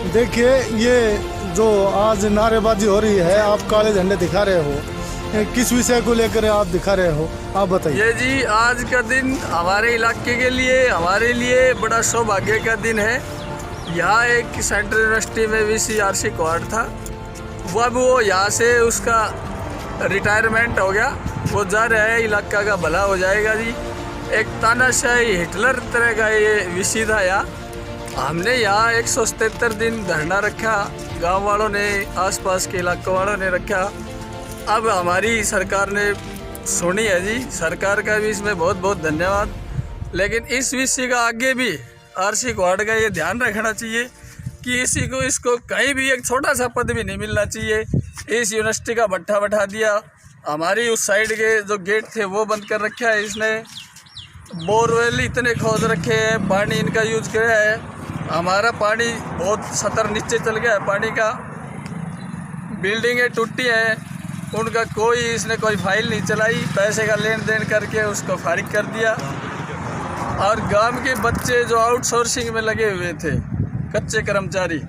देखिए, ये जो आज नारेबाजी हो रही है, आप काले झंडे दिखा रहे हो, किस विषय को लेकर आप दिखा रहे हो, आप बताइए। ये जी आज का दिन हमारे इलाके के लिए, हमारे लिए बड़ा सौभाग्य का दिन है। यहाँ एक सेंट्रल यूनिवर्सिटी में VCRC क्वार्ड था, वो यहाँ से उसका रिटायरमेंट हो गया, वो जा रहा है, इलाका का भला हो जाएगा जी। एक तानाशाही हिटलर तरह का ये विषय था यहाँ। हमने यहाँ 177 दिन धरना रखा, गांव वालों ने, आसपास के इलाकों वालों ने रखा। अब हमारी सरकार ने सुनी है जी, सरकार का भी इसमें बहुत बहुत धन्यवाद। लेकिन इस विषय का आगे भी RC क्वार्ड का ये ध्यान रखना चाहिए कि इसको कहीं भी एक छोटा सा पद भी नहीं मिलना चाहिए। इस यूनिवर्सिटी का भट्ठा बैठा दिया, हमारी उस साइड के जो गेट थे वो बंद कर रखा है इसने, बोरवेल इतने खोद रखे हैं, पानी इनका यूज किया है, हमारा पानी बहुत सतर नीचे चल गया है पानी का। बिल्डिंगें टूटी हैं, उनका इसने कोई फाइल नहीं चलाई, पैसे का लेन देन करके उसको फारिग कर दिया। और गांव के बच्चे जो आउटसोर्सिंग में लगे हुए थे, कच्चे कर्मचारी,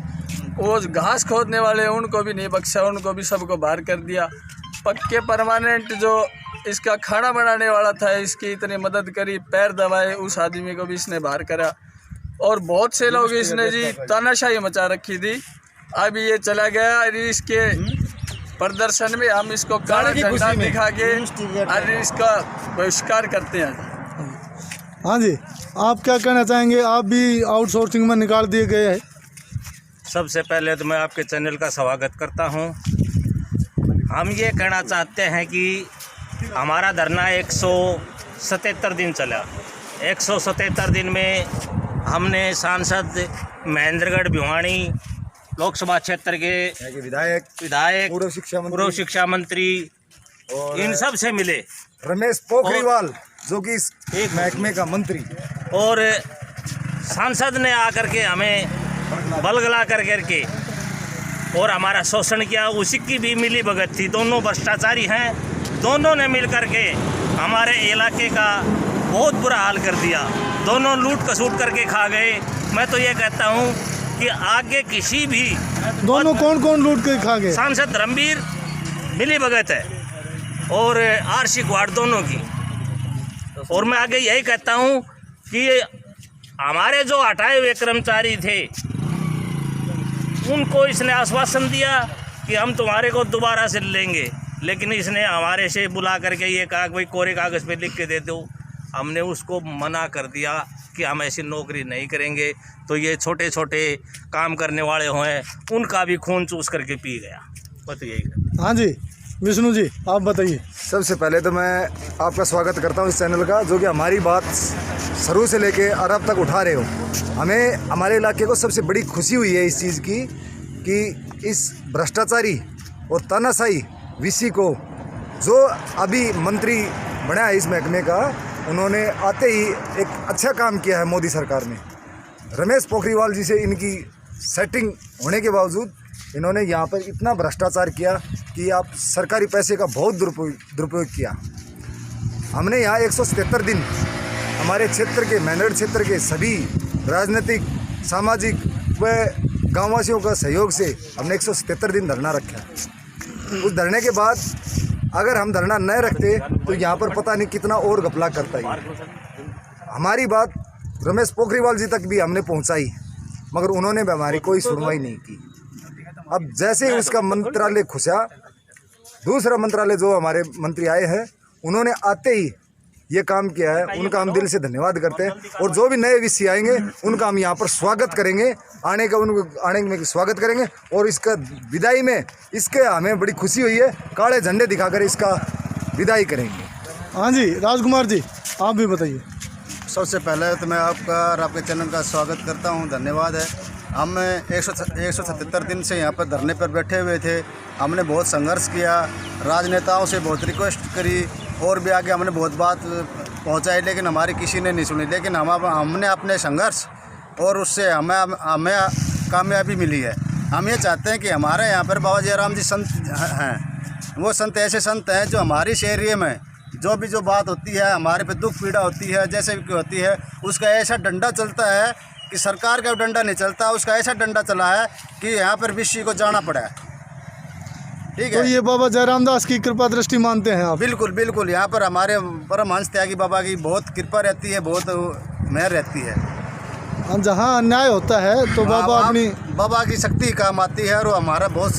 वो घास खोदने वाले, उनको भी नहीं बख्शा, उनको भी सबको बाहर कर दिया। पक्के परमानेंट जो इसका खाना बनाने वाला था, इसकी इतनी मदद करी, पैर दबाए, उस आदमी को भी इसने बाहर करा। और बहुत से लोग इसने जी तानाशाही मचा रखी थी। अब ये चला गया और इसके प्रदर्शन में हम इसको काला झंडा दिखा के और इसका बहिष्कार करते हैं। हाँ जी, आप क्या कहना चाहेंगे? आप भी आउटसोर्सिंग में निकाल दिए गए हैं। सबसे पहले तो मैं आपके चैनल का स्वागत करता हूं। हम ये कहना चाहते हैं कि हमारा धरना 177 दिन चला। 177 दिन में हमने सांसद महेंद्रगढ़ भिवानी लोकसभा क्षेत्र के विधायक पूर्व शिक्षा मंत्री इन सब से मिले, रमेश पोखरियाल जो कि एक महकमे का मंत्री, और सांसद ने आकर के हमें बलगला करके और हमारा शोषण किया। उसी की भी मिली भगत थी, दोनों भ्रष्टाचारी हैं, दोनों ने मिल करके हमारे इलाके का बहुत बुरा हाल कर दिया। दोनों लूट कसूट करके खा गए। मैं तो ये कहता हूँ कि आगे किसी भी दोनों कौन लूट के खा गए? सांसद धर्मवीर मिली भगत है और RC क्वार्ड दोनों की। और मैं आगे यही कहता हूँ कि हमारे जो हटाए हुए कर्मचारी थे, उनको इसने आश्वासन दिया कि हम तुम्हारे को दोबारा से लेंगे, लेकिन इसने हमारे से बुला करके ये कहा कि भाई कोरे कागज़ पे लिख के दे दो। हमने उसको मना कर दिया कि हम ऐसी नौकरी नहीं करेंगे। तो ये छोटे छोटे काम करने वाले हैं, उनका भी खून चूस करके पी गया। बस यही। हाँ जी, विष्णु जी आप बताइए। सबसे पहले तो मैं आपका स्वागत करता हूं इस चैनल का, जो कि हमारी बात शुरू से लेके और अब तक उठा रहे हो। हमें हमारे इलाके को सबसे बड़ी खुशी हुई है इस चीज़ की कि इस भ्रष्टाचारी और तानाशाही VC को जो अभी मंत्री बना है इस महकमे का, उन्होंने आते ही एक अच्छा काम किया है मोदी सरकार ने। रमेश पोखरियाल जी से इनकी सेटिंग होने के बावजूद इन्होंने यहाँ पर इतना भ्रष्टाचार किया कि आप सरकारी पैसे का बहुत दुरुपयोग किया। हमने यहाँ 177 दिन हमारे क्षेत्र के, महेंद्रगढ़ क्षेत्र के सभी राजनीतिक, सामाजिक व गाँववासियों का सहयोग से हमने 177 दिन धरना रखा। उस धरने के बाद अगर हम धरना न रखते तो यहाँ पर पता नहीं कितना और घपला करता ही। हमारी बात रमेश पोखरियाल जी तक भी हमने पहुँचाई, मगर उन्होंने भी हमारी कोई सुनवाई नहीं की। अब जैसे ही उसका मंत्रालय खुशा, दूसरा मंत्रालय जो हमारे मंत्री आए हैं, उन्होंने आते ही ये काम किया है, उनका हम दिल से धन्यवाद करते हैं। और जो भी नए VC आएंगे उनका हम यहाँ पर स्वागत करेंगे, आने में स्वागत करेंगे। और इसका विदाई में इसके हमें बड़ी खुशी हुई है, काले झंडे दिखाकर इसका विदाई करेंगे। हाँ जी, राजकुमार जी आप भी बताइए। सबसे पहले तो मैं आपका और आपके चैनल का स्वागत करता हूं, धन्यवाद है। हम 177 दिन से यहाँ पर धरने पर बैठे हुए थे। हमने बहुत संघर्ष किया, राजनेताओं से बहुत रिक्वेस्ट करी और भी आगे हमने बहुत बात पहुँचाई, लेकिन हमारी किसी ने नहीं सुनी। लेकिन हमने अपने संघर्ष और उससे हमें कामयाबी मिली है। हम ये चाहते हैं कि हमारे यहाँ पर बाबा जयराम जी संत हैं, वो संत ऐसे संत हैं जो हमारी इस एरिया में जो बात होती है, हमारे पे दुख पीड़ा होती है, जैसे भी होती है, उसका ऐसा डंडा चलता है कि सरकार का डंडा नहीं चलता, उसका ऐसा डंडा चला है कि यहाँ पर विषय को जाना पड़ा है। ठीक तो है, ये बाबा जयराम दास की कृपा दृष्टि मानते हैं आप? बिल्कुल बिल्कुल। यहाँ पर हमारे परमहंस त्यागी बाबा की बहुत कृपा रहती है, बहुत मेहर रहती है। जहाँ अन्याय होता है तो बाबा अपनी बाबा की शक्ति काम आती है, और हमारा बहुत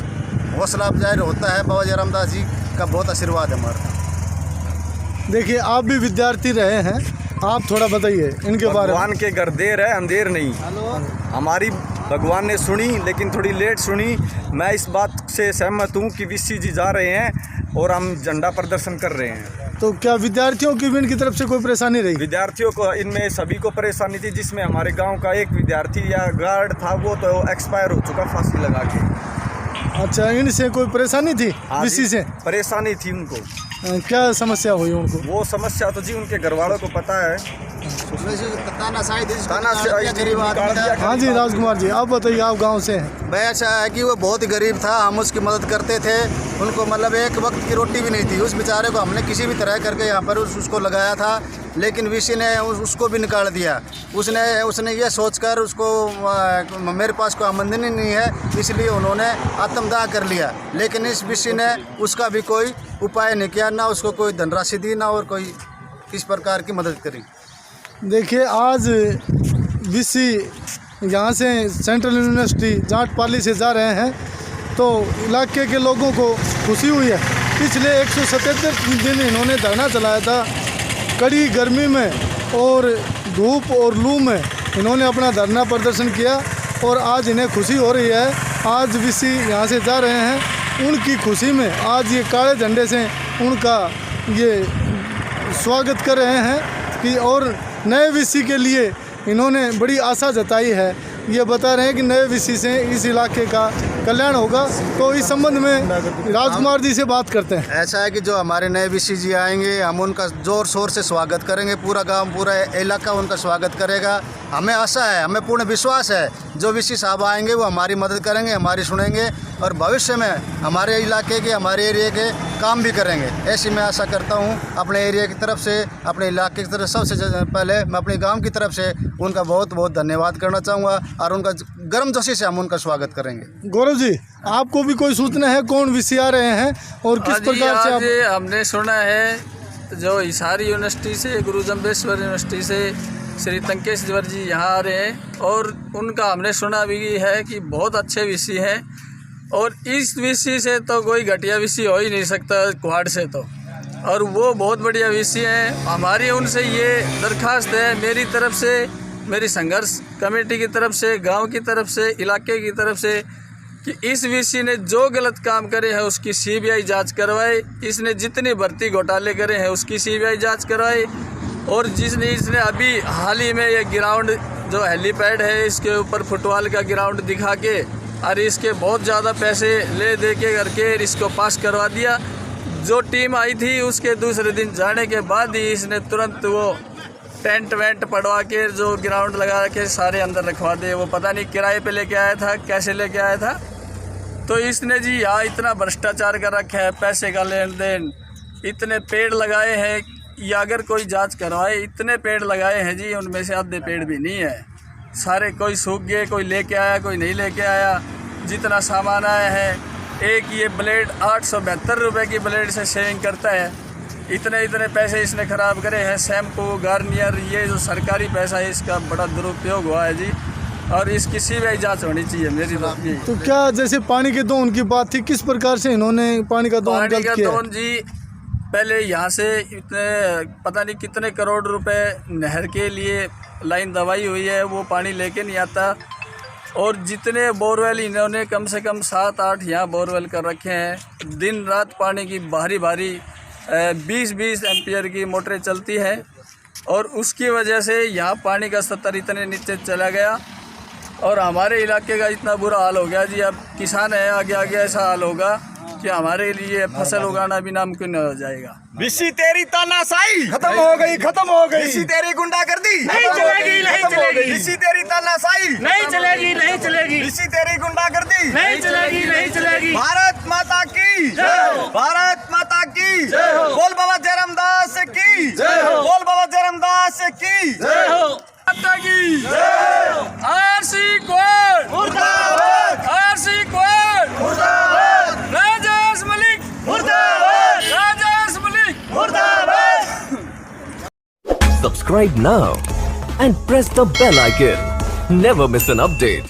हौसला अफजाई होता है। बाबा जयराम दास जी का बहुत आशीर्वाद है हमारा। देखिए, आप भी विद्यार्थी रहे हैं, आप थोड़ा बताइए इनके बारे में। भगवान के घर देर है अंधेर नहीं। हमारी भगवान ने सुनी, लेकिन थोड़ी लेट सुनी। मैं इस बात से सहमत हूँ कि वीसी जी जा रहे हैं और हम झंडा प्रदर्शन कर रहे हैं। तो क्या विद्यार्थियों की भी इनकी तरफ से कोई परेशानी रही? विद्यार्थियों को इनमें सभी को परेशानी थी, जिसमें हमारे गांव का एक विद्यार्थी या गार्ड था, वो तो एक्सपायर हो चुका फांसी लगा के। अच्छा, इनसे कोई परेशानी थी? वीसी से परेशानी थी उनको। क्या समस्या हुई उनको? वो समस्या तो जी उनके घर वालों को पता है। हाँ जी, राजकुमार जी, आप बताइए, आप गांव से हैं। भाई ऐसा है कि वो बहुत ही गरीब था, हम उसकी मदद करते थे। उनको मतलब एक वक्त की रोटी भी नहीं थी। उस बेचारे को हमने किसी भी तरह करके यहाँ पर उसको लगाया था, लेकिन वीसी ने उसको भी निकाल दिया। उसने ये सोचकर उसको मेरे पास कोई आमदनी नहीं है, इसलिए उन्होंने आत्मदाह कर लिया। लेकिन इस वीसी ने उसका भी कोई उपाय नहीं किया, ना उसको कोई धनराशि दी, ना और कोई किस प्रकार की मदद करी। देखिए, आज वीसी यहाँ से सेंट्रल यूनिवर्सिटी जाटपाली से जा रहे हैं, तो इलाके के लोगों को खुशी हुई है। पिछले 177 दिन इन्होंने धरना चलाया था, कड़ी गर्मी में और धूप और लू में इन्होंने अपना धरना प्रदर्शन किया, और आज इन्हें खुशी हो रही है। आज वीसी यहाँ से जा रहे हैं, उनकी खुशी में आज ये काले झंडे से उनका ये स्वागत कर रहे हैं कि, और नए वीसी के लिए इन्होंने बड़ी आशा जताई है। ये बता रहे हैं कि नए वीसी से इस इलाके का कल्याण होगा। तो इस संबंध में राजकुमार जी से बात करते हैं। ऐसा है कि जो हमारे नए वीसी जी आएंगे, हम उनका ज़ोर शोर से स्वागत करेंगे। पूरा गांव, पूरा इलाका उनका स्वागत करेगा। हमें आशा है, हमें पूर्ण विश्वास है, जो वीसी साहब आएंगे वो हमारी मदद करेंगे, हमारी सुनेंगे, और भविष्य में हमारे इलाके के, हमारे एरिया के काम भी करेंगे। ऐसी मैं आशा करता हूँ अपने एरिया की तरफ से, अपने इलाके की तरफ। सबसे पहले मैं अपने गाँव की तरफ से उनका बहुत बहुत धन्यवाद करना चाहूँगा, और उनका गर्मजोशी से हम उनका स्वागत करेंगे। गौरव जी, आपको भी कोई सूचना है कौन वीसी आ रहे हैं और किस प्रकार से? आज हमने सुना है जो हिसारी यूनिवर्सिटी से, गुरु जम्बेश्वर यूनिवर्सिटी से श्री तंकेश्वर जी यहाँ आ रहे हैं, और उनका हमने सुना भी है कि बहुत अच्छे वीसी हैं, और इस वीसी से तो कोई घटिया वीसी हो ही नहीं सकता क्वाड से तो, और वो बहुत बढ़िया वीसी हैं। हमारी उनसे ये दरख्वास्त है, मेरी तरफ से, मेरी संघर्ष कमेटी की तरफ से, गांव की तरफ से, इलाके की तरफ से, कि इस वीसी ने जो गलत काम करे हैं उसकी सीबीआई जांच करवाए। इसने जितने भर्ती घोटाले करे हैं उसकी सीबीआई जांच करवाए, और इसने अभी हाल ही में ये ग्राउंड जो हेलीपैड है, इसके ऊपर फुटबॉल का ग्राउंड दिखा के और इसके बहुत ज़्यादा पैसे ले दे के करके इसको पास करवा दिया। जो टीम आई थी उसके दूसरे दिन जाने के बाद ही इसने तुरंत वो टेंट वेंट पड़वा के जो ग्राउंड लगा के सारे अंदर रखवा दे। वो पता नहीं किराए पे लेके आया था, कैसे लेके आया था। तो इसने जी यहाँ इतना भ्रष्टाचार कर रखा है, पैसे का लेन देन, इतने पेड़ लगाए हैं, या अगर कोई जांच करवाए, इतने पेड़ लगाए हैं जी, उनमें से आधे पेड़ भी नहीं है, सारे कोई सूख गए, कोई लेके आया, कोई नहीं लेके आया। जितना सामान आया है, एक ये ब्लेड 872 रुपये की ब्लेड से शेविंग करता है, इतने पैसे इसने ख़राब करे हैं। शैम्पू, गार्नियर, ये जो सरकारी पैसा है इसका बड़ा दुरुपयोग हुआ है जी, और इसकी सीबीआई जांच होनी चाहिए मेरी बात ये। तो क्या जैसे पानी के दोहन की बात थी, किस प्रकार से इन्होंने पानी का दोहन गलत किया? दोहन जी, पहले यहाँ से इतने पता नहीं कितने करोड़ रुपए नहर के लिए लाइन दवाई हुई है, वो पानी लेके नहीं आता। और जितने बोरवेल इन्होंने कम से कम 7-8 यहाँ बोरवेल कर रखे हैं, दिन रात पानी की भारी 20-20 एम्पियर की मोटरें चलती हैं, और उसकी वजह से यहाँ पानी का स्तर इतने नीचे चला गया, और हमारे इलाके का इतना बुरा हाल हो गया जी। अब किसान है, आगे आगे ऐसा हाल होगा कि हमारे लिए फसल उगाना भी नामुमकिन हो जाएगा। विसी तेरी तानाशाही खत्म हो गई, खत्म हो गई। विसी तेरी गुंडागर्दी नहीं चलेगी, नहीं चलेगी। विसी तेरी तानाशाही नहीं चलेगी, नहीं चलेगी। विसी तेरी गुंडागर्दी नहीं चलेगी, नहीं चलेगी। भारत माता की जय हो, भारत माता की जय हो। बोल बाबा जयराम दास की जय हो, बोल बाबा जयराम दास की जय हो। माता की आरसी कोड मुर्दाबाद, आरसी कोड मुर्दाबाद, राजेश मलिक मुर्दाबाद, राजेश मलिक मुर्दाबाद। Subscribe now and press the bell icon. Never miss an update.